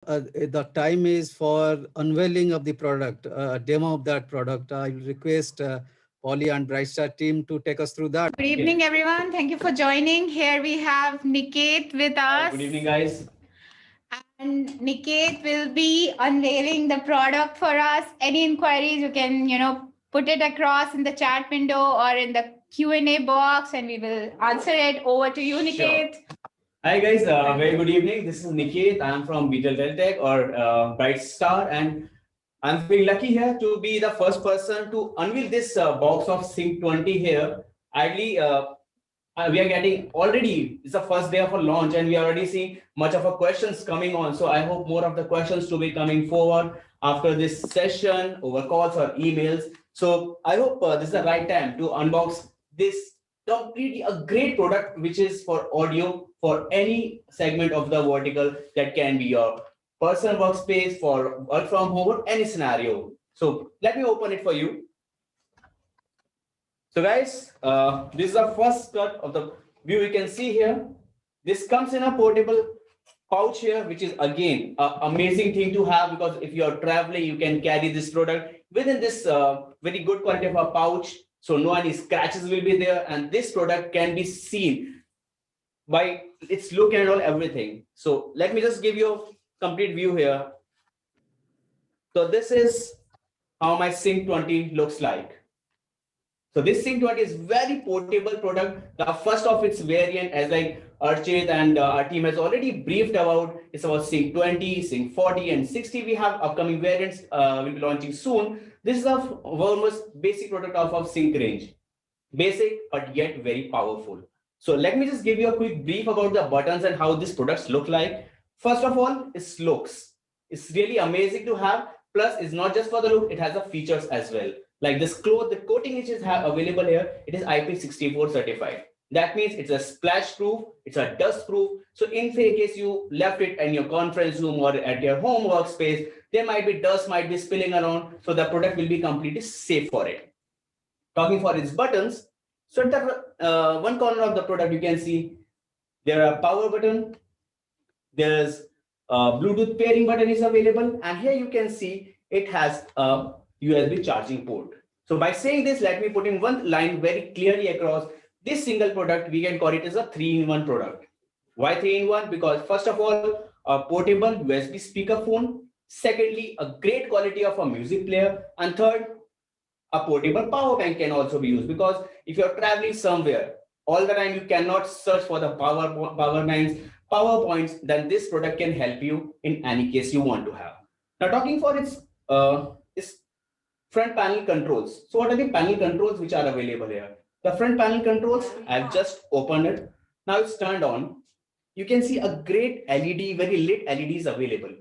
the time is for unveiling of the product, demo of that product. I will request Polly and Brightstar team to take us through that. Good evening, everyone. Thank you for joining. Here we have Niket with us. Good evening, guys. And Niket will be unveiling the product for us. Any inquiries, you can, put it across in the chat window or in the Q&A box, and we will answer it. Over to you, Niket. Sure. Hi, guys. Very good evening. This is Niket. I'm from Beetle Teltech or Bright Star, and I'm feeling lucky here to be the first person to unveil this box of Sync 20 here. Ideally, we are getting already, it's the first day of a launch and we are already seeing much of a questions coming on. So I hope more of the questions to be coming forward after this session over calls or emails. So I hope this is the right time to unbox this completely a great product, which is for audio for any segment of the vertical. That can be your personal workspace for work from home or any scenario. So let me open it for you. So guys, this is the first cut of the view you can see here. This comes in a portable pouch here, which is again an amazing thing to have, because if you're traveling, you can carry this product within this very good quality of a pouch. So no any scratches will be there, and this product can be seen by its look and all everything. So let me just give you a complete view here. So this is how my Sync 20 looks like. So this Sync 20 is very portable product, the first of its variant, as like Archit and our team has already briefed about. It's about Sync 20, Sync 40 and 60. We have upcoming variants will be launching soon. This is the most basic product of our Sync range. Basic, but yet very powerful. So let me just give you a quick brief about the buttons and how these products look like. First of all, it looks. It's really amazing to have. Plus, it's not just for the look, it has the features as well. Like this cloth, the coating which is available here, it is IP64 certified. That means it's a splash proof, it's a dust proof. So in case you left it in your conference room or at your home workspace, there might be dust, might be spilling around. So the product will be completely safe for it. Talking for its buttons, so at the one corner of the product, you can see there are power button, there's Bluetooth pairing button is available, and here you can see it has a USB charging port. So by saying this, let me put in one line very clearly across. This single product, we can call it as a 3-in-1 product. Why 3-in-1? Because first of all, a portable USB speakerphone. Secondly, a great quality of a music player. And third, a portable power bank can also be used, because if you're traveling somewhere, all the time you cannot search for the power banks, power points, then this product can help you in any case you want to have. Now talking for its front panel controls. So what are the panel controls which are available here? The front panel controls, I've just opened it. Now it's turned on. You can see a great LED, very lit LEDs available.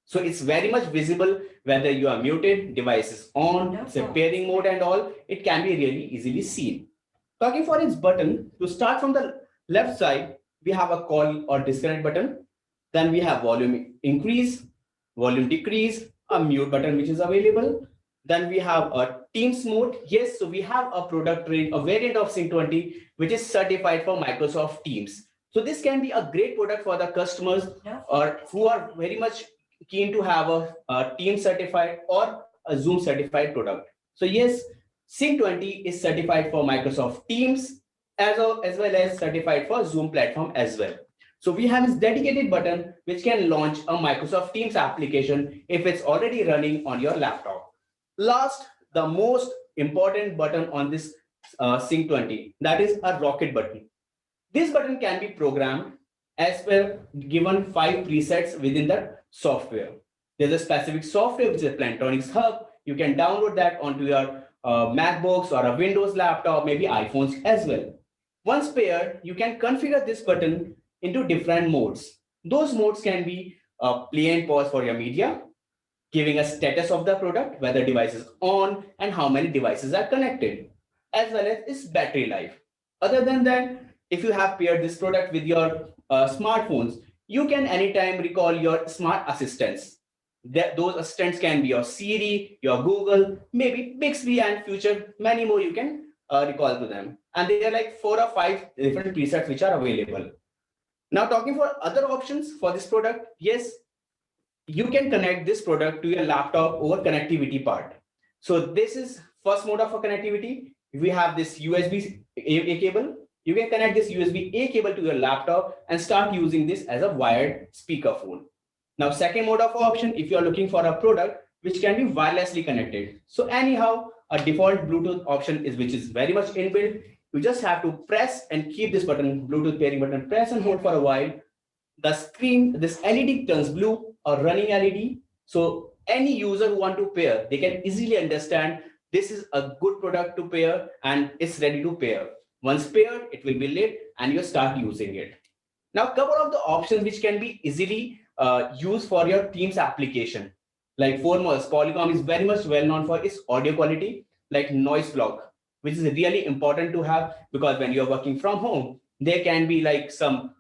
So it's very much visible whether you are muted, device is on, it's a pairing mode and all, it can be really easily seen. Talking for its button, to start from the left side, we have a call or disconnect button. Then we have volume increase, volume decrease, a mute button which is available. Then we have a Teams mode. Yes, so we have a product range, a variant of Sync 20, which is certified for Microsoft Teams. So this can be a great product for the customers or who are very much keen to have a Teams certified or a Zoom certified product. So yes, Sync 20 is certified for Microsoft Teams as well as certified for Zoom platform as well. So we have this dedicated button which can launch a Microsoft Teams application if it's already running on your laptop. Last, the most important button on this Sync 20, that is a rocket button. This button can be programmed as per given 5 presets within the software. There's a specific software which is Plantronics Hub. You can download that onto your MacBooks or a Windows laptop, maybe iPhones as well. Once paired, you can configure this button into different modes. Those modes can be play and pause for your media, giving a status of the product, whether device is on and how many devices are connected, as well as its battery life. Other than that, if you have paired this product with your smartphones, you can anytime recall your smart assistants. Those assistants can be your Siri, your Google, maybe Bixby, and future many more you can recall to them. And there are like 4 or 5 different presets which are available. Now talking for other options for this product, yes, you can connect this product to your laptop over connectivity part. So this is first mode of connectivity. If we have this USB-A cable, you can connect this USB-A cable to your laptop and start using this as a wired speakerphone. Now, second mode of option, if you are looking for a product which can be wirelessly connected. So anyhow, a default Bluetooth option is which is very much inbuilt. You just have to press and keep this button, Bluetooth pairing button, press and hold for a while. The screen, this LED turns blue or running LED. So any user who want to pair, they can easily understand this is a good product to pair and it's ready to pair. Once paired, it will be lit and you start using it. Now, couple of the options which can be easily used for your Teams application. Like foremost, Polycom is very much well known for its audio quality, like noise block, which is really important to have because when you're working from home, there can be like some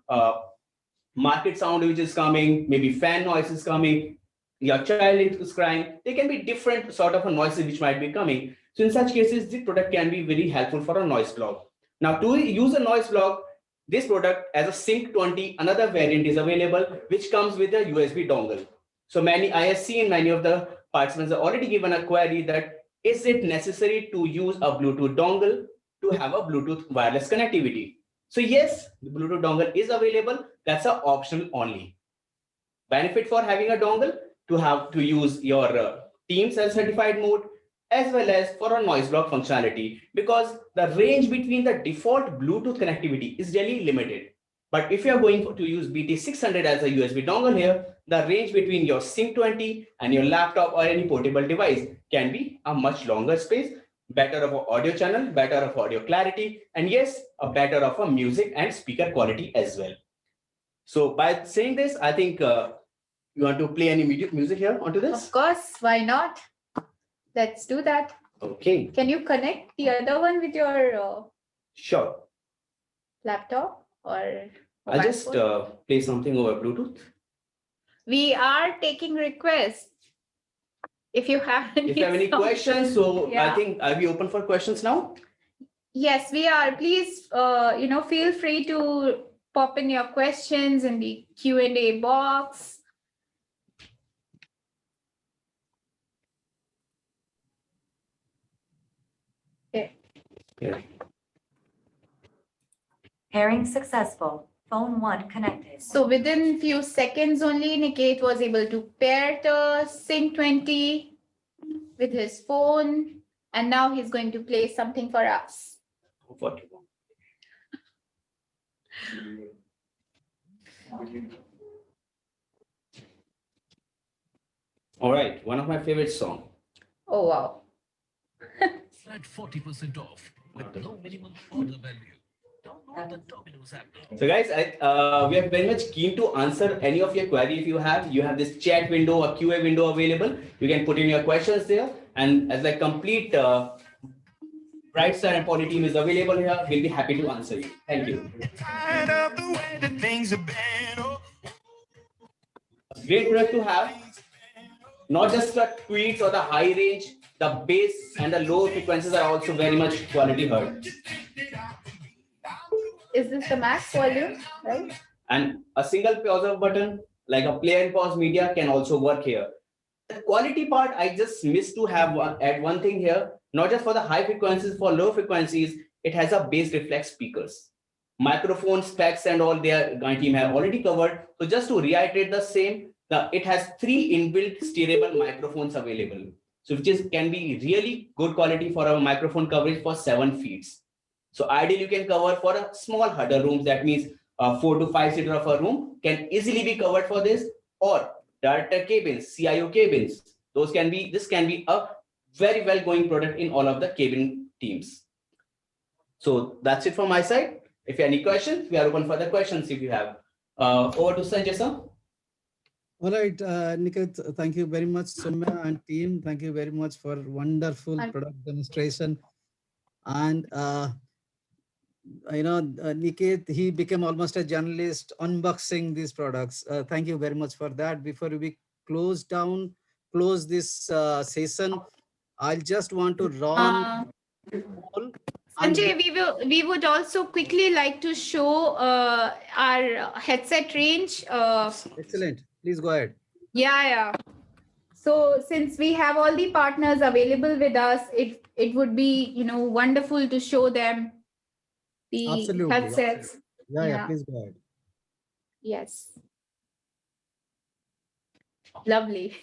market sound which is coming, maybe fan noise is coming, your child is crying. There can be different sort of a noises which might be coming. So in such cases, this product can be very helpful for a noise block. Now to use a noise block, this product as a Sync 20, another variant is available, which comes with a USB dongle. So I have seen many of the participants have already given a query that is it necessary to use a Bluetooth dongle to have a Bluetooth wireless connectivity? So yes, the Bluetooth dongle is available. That's an optional only. Benefit for having a dongle to have to use your Teams as certified mode as well as for a noise block functionality because the range between the default Bluetooth connectivity is really limited. But if you're going to use BT600 as a USB dongle here, the range between your Sync 20 and your laptop or any portable device can be a much longer space, better of an audio channel, better of audio clarity, and yes, a better of a music and speaker quality as well. So by saying this, I think you want to play any music here onto this? Of course, why not? Let's do that. Okay. Can you connect the other one with your Sure. laptop or I'll mobile just phone? play something over Bluetooth. We are taking requests. If you have any, If you have any questions, so Yeah. I think I'll be open for questions now. Yes, we are. Please, feel free to pop in your questions in the Q&A box. Okay. Yeah. Pairing successful. Phone 1 connected. So within few seconds only, Niket was able to pair the Sync 20 with his phone, and now he's going to play something for us. What? All right, one of my favorite song. Oh, wow. Flat 40% off with no minimum order value. Download the Domino's app now. So guys, we are very much keen to answer any of your query if you have. You have this chat window or QA window available. You can put in your questions there. And as a complete Brightstar and Poly team is available here, we'll be happy to answer you. Thank you. Tired of the way that things have been. Oh, Great product to have. Not just the tweets or the high range, the bass and the low frequencies are also very much quality heard. Is this the max volume, right? And a single pause button like a play and pause media can also work here. The quality part, I just missed to add one thing here. Not just for the high frequencies, for low frequencies, it has a bass reflex speakers. Microphone specs and all my team have already covered. So just to reiterate the same, it has 3 inbuilt steerable microphones available. So which can be really good quality for a microphone coverage for 7 feet. So ideally you can cover for a small huddle rooms. That means 4 to 5 seater of a room can easily be covered for this, or director cabins, CIO cabins. This can be a very well going product in all of the cabin teams. So that's it from my side. If you have any questions, we are open for the questions if you have. Over to Sanjay sir. All right, Niket, thank you very much, Soumya and team. Thank you very much for wonderful product demonstration. And Niket, he became almost a journalist unboxing these products. Thank you very much for that. Before we close this session, I just want to run. Sanjay, we would also quickly like to show our headset range. Excellent. Please go ahead. Yeah. So since we have all the partners available with us, it would be, wonderful to show them the Absolutely. headsets. Yeah, Yeah. please go ahead. Yes. Lovely.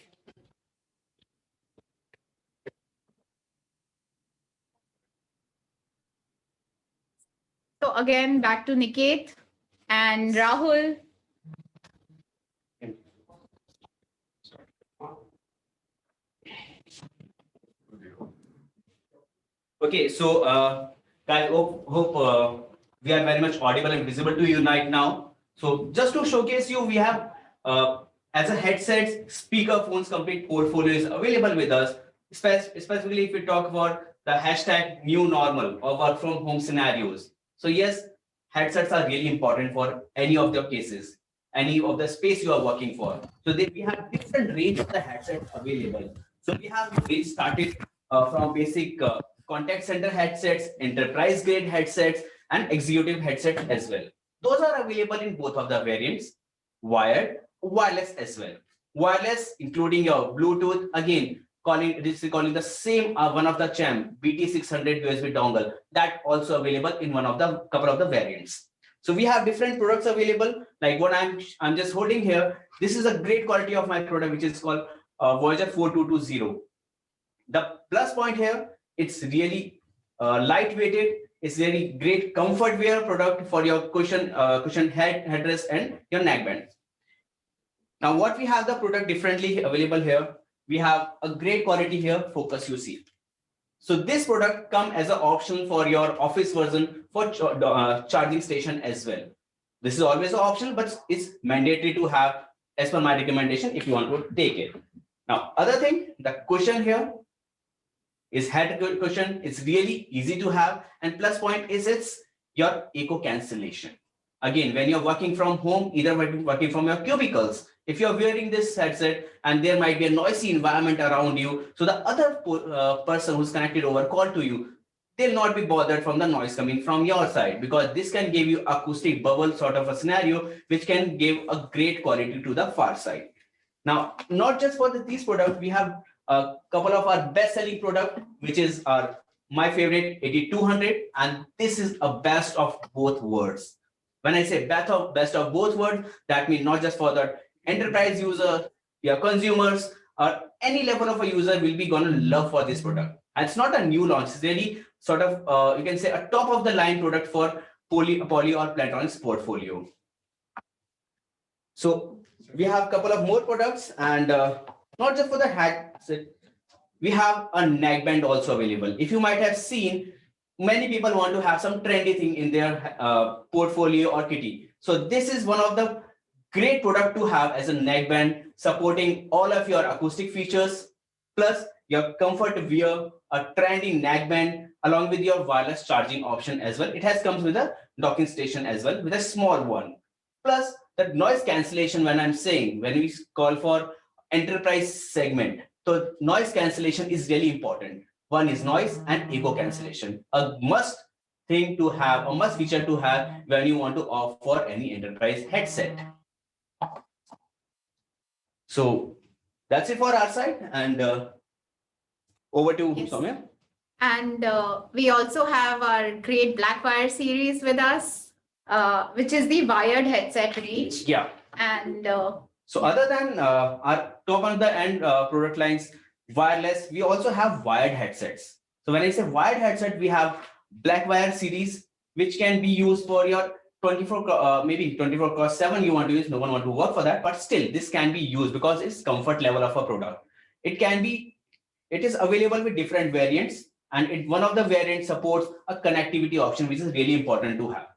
So again, back to Niket and Rahul. Okay, so guys, hope we are very much audible and visible to you right now. So just to showcase you, we have as a headset, speaker phones complete portfolio is available with us. Specifically, if we talk about the hashtag new normal or work from home scenarios. So yes, headsets are really important for any of the cases, any of the space you are working for. So we have different range of the headsets available. So we have range started from basic contact center headsets, enterprise grade headsets, and executive headsets as well. Those are available in both of the variants, wired, wireless as well. Wireless, including your Bluetooth, again, calling the same one of the CHAM BT600 USB dongle, that also available in one of the couple of the variants. So we have different products available, like what I'm just holding here. This is a great quality of my product, which is called Voyager 4220. The plus point here, it's really lightweighted. It's really great comfort wear product for your cushion headrest and your neckband. Now, what we have the product differently available here, we have a great quality here, Focus UC. So this product come as an option for your office version for charging station as well. This is always an option, but it's mandatory to have as per my recommendation if you want to take it. Now, other thing, the cushion here is head cushion. It's really easy to have, and plus point is it's your echo cancellation. Again, when you're working from home, either working from your cubicles, if you're wearing this headset and there might be a noisy environment around you, so the other person who's connected over call to you, they'll not be bothered from the noise coming from your side, because this can give you acoustic bubble sort of a scenario, which can give a great quality to the far side. Now, not just for these products, we have a couple of our best-selling product, which is my favorite 8200, and this is a best of both worlds. When I say best of both worlds, that means not just for the enterprise user, your consumers, or any level of a user will be going to love for this product. And it's not a new launch; it's really sort of you can say a top of the line product for Poly or Plantronics portfolio. So we have a couple of more products, and not just for the headset, we have a neckband also available. If you might have seen, many people want to have some trendy thing in their portfolio or kitty. So this is one of the great product to have as a neckband, supporting all of your acoustic features, plus your comfort wear, a trendy neckband, along with your wireless charging option as well. It has comes with a docking station as well, with a small one. Plus the noise cancellation, when we call for enterprise segment. So noise cancellation is really important. One is noise and echo cancellation, a must thing to have, a must feature to have when you want to opt for any enterprise headset. So that's it for our side, and over to Yes. Soumya. And we also have our great Blackwire series with us, which is the wired headset range. Yeah. And So other than our top on the end product lines, wireless, we also have wired headsets. So when I say wired headset, we have Blackwire series, which can be used for your 24 24/7 you want to use. No one want to work for that, but still this can be used because it's comfort level of a product. It is available with different variants, and one of the variants supports a connectivity option, which is really important to have.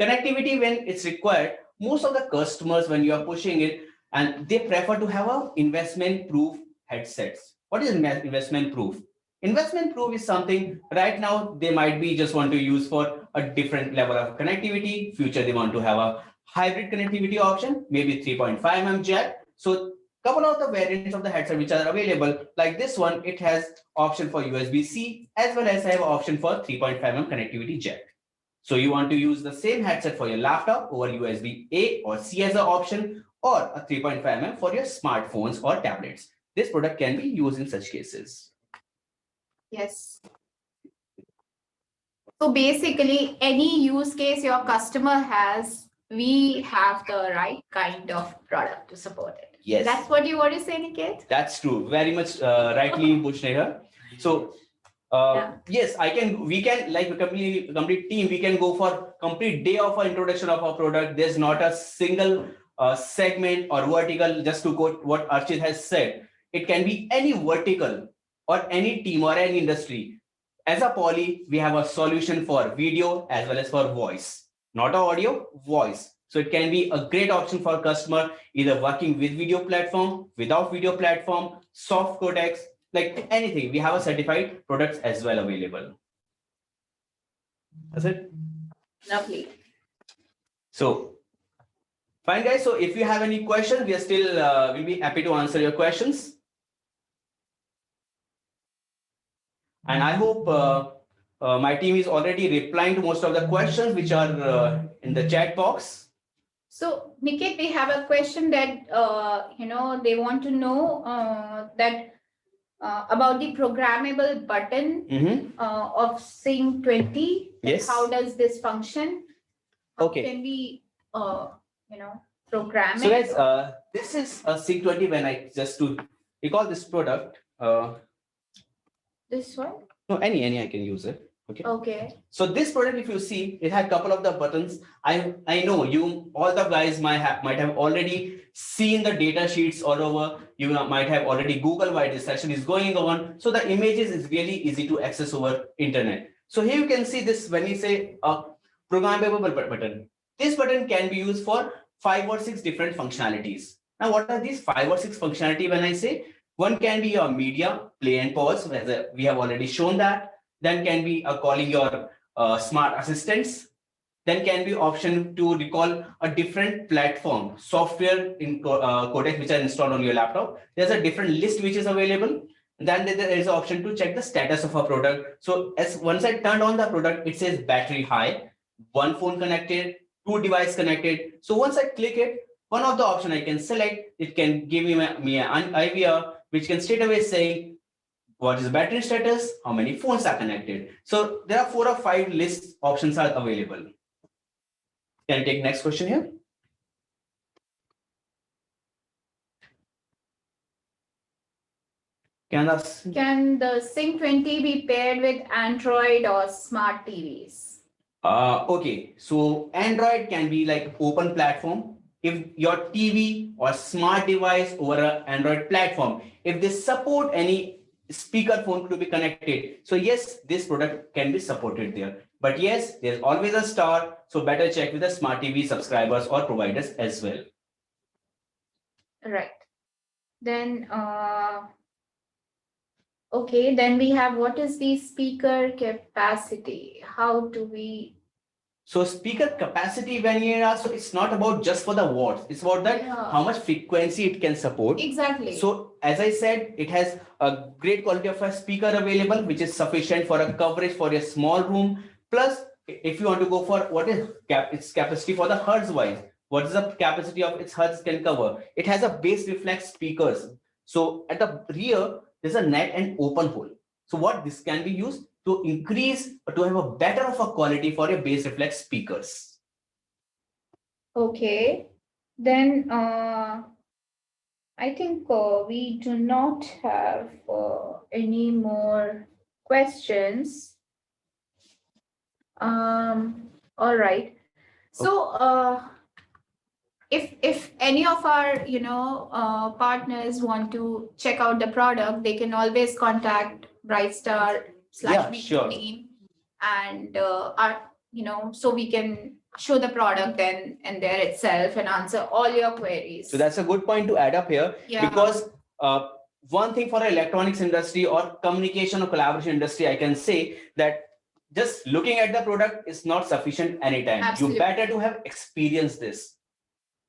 Connectivity, when it's required, most of the customers, when you are pushing it, and they prefer to have a investment proof headsets. What is investment proof? Investment proof is something right now they might be just want to use for a different level of connectivity. Future they want to have a hybrid connectivity option, maybe 3.5 mm jack. So couple of the variants of the headset which are available, like this one, it has option for USB-C as well as have option for 3.5 mm connectivity jack. So you want to use the same headset for your laptop over USB-A or C as an option, or a 3.5 mm for your smartphones or tablets. This product can be used in such cases. Yes. So basically, any use case your customer has, we have the right kind of product to support it. Yes. That's what you want to say, Niket? That's true. Very much rightly pushed here. So yes, we can like a complete team, we can go for complete day of our introduction of our product. There's not a single segment or vertical, just to quote what Archit has said. It can be any vertical or any team or any industry. As a Poly, we have a solution for video as well as for voice, not audio, voice. So it can be a great option for customer, either working with video platform, without video platform, soft codecs, like anything. We have a certified products as well available. That's it. Lovely. So fine, guys. So if you have any questions, we are still we'll be happy to answer your questions. And I hope my team is already replying to most of the questions which are in the chat box. So, Niket, we have a question that they want to know that about the programmable button of Sync 20. Yes. How does this function? How Okay. can we program So it? guys, this is a Sync 20. When I just to recall this product, This one? no, any I can use it. Okay. Okay. So this product, if you see, it had a couple of the buttons. I know you all the guys might have already seen the data sheets all over. You might have already Googled why this session is going on. So the images is really easy to access over internet. So here you can see this when you say a programmable button. This button can be used for 5 or 6 different functionalities. Now, what are these 5 or 6 functionality when I say? One can be your media, play and pause, as we have already shown that. Then can be calling your smart assistants. Then can be option to recall a different platform, software in codecs which are installed on your laptop. There's a different list which is available. Then there is an option to check the status of a product. So as once I turned on the product, it says battery high, 1 phone connected, 2 device connected. So once I click it, one of the option I can select, it can give me an idea which can straight away say what is the battery status, how many phones are connected. So there are 4 or 5 list options are available. Can I take next question here? Can the Sync 20 be paired with Android or smart TVs? Okay, so Android can be like open platform. If your TV or smart device over an Android platform, if they support any speaker phone to be connected, so yes, this product can be supported there. But yes, there's always a star, so better check with the smart TV subscribers or providers as well. Right. Then, okay, then we have what is the speaker capacity? How do we? So speaker capacity, when you ask, so it's not about just for the watts, it's about that how much frequency it can support. Exactly. So as I said, it has a great quality of a speaker available, which is sufficient for a coverage for a small room. Plus, if you want to go for what is its capacity for the hertz wise, what is the capacity of its hertz can cover? It has a bass reflex speakers. So at the rear, there's a net and open hole. So what this can be used to increase or to have a better of a quality for your bass reflex speakers. Okay, then I think we do not have any more questions. All right. So if any of our partners want to check out the product, they can always contact Brightstar Yeah, / sure. team, and so we can show the product and there itself and answer all your queries. So that's a good point to add up here, Yeah. because one thing for electronics industry or communication or collaboration industry, I can say that just looking at the product is not sufficient anytime. Absolutely. You better to have experienced this.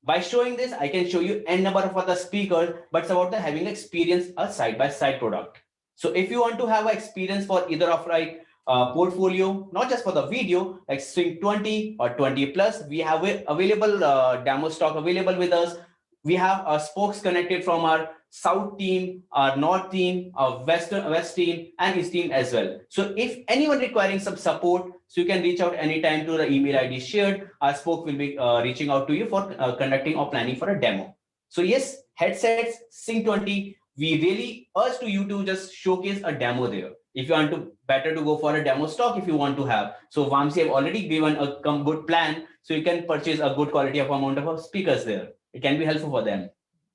By showing this, I can show you n number of other speakers, but it's about the having experience a side-by-side product. So if you want to have an experience for either of like portfolio, not just for the video, like Sync 20 or 20 plus, we have available demo stock available with us. We have our spokes connected from our south team, our north team, our west team, and east team as well. So if anyone requiring some support, so you can reach out anytime to the email ID shared. Our spoke will be reaching out to you for conducting or planning for a demo. So yes, headsets, Sync 20, we really urge to you to just showcase a demo there. If you want to, better to go for a demo stock if you want to have. So Vamsi have already given a good plan, so you can purchase a good quality of amount of speakers there. It can be helpful for them.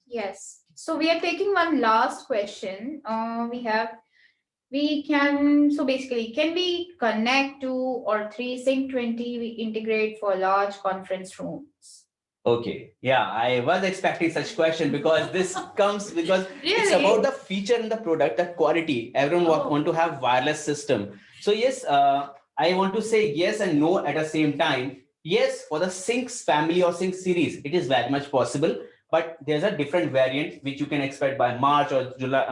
Yes. So we are taking one last question. So basically, can we connect 2 or 3 Sync 20 we integrate for large conference rooms? Okay, yeah, I was expecting such question because this comes because it's Really? about the feature in the product, the quality. Everyone Oh. want to have wireless system. So yes, I want to say yes and no at the same time. Yes, for the Syncs family or Sync series, it is very much possible. But there's a different variant which you can expect by March or July.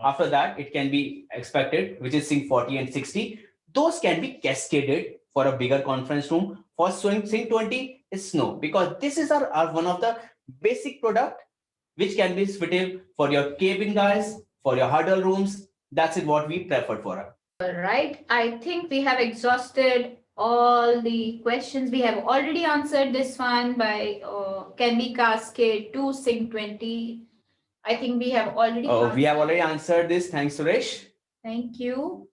After that, it can be expected, which is Sync 40 and 60. Those can be cascaded for a bigger conference room. For Sync 20, is no, because this is our one of the basic product which can be suitable for your cabin guys, for your huddle rooms. That's it what we prefer for. All right. I think we have exhausted all the questions. We have already answered this one by can we cascade to Sync 20? I think we have already. We have answered. already answered this. Thanks, Suresh. Thank you.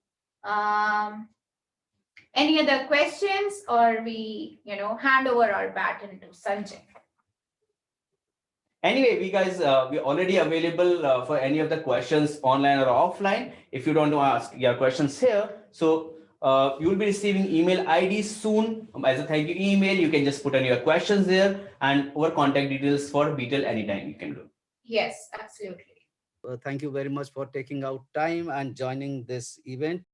Any other questions, or we, hand over our baton to Sanjay? Anyway, we guys, we're already available for any of the questions online or offline. If you don't want to ask your questions here, so you will be receiving email ID soon as a thank you email. You can just put in your questions there and our contact details for detail anytime you can do. Yes, absolutely. Thank you very much for taking out time and joining this event.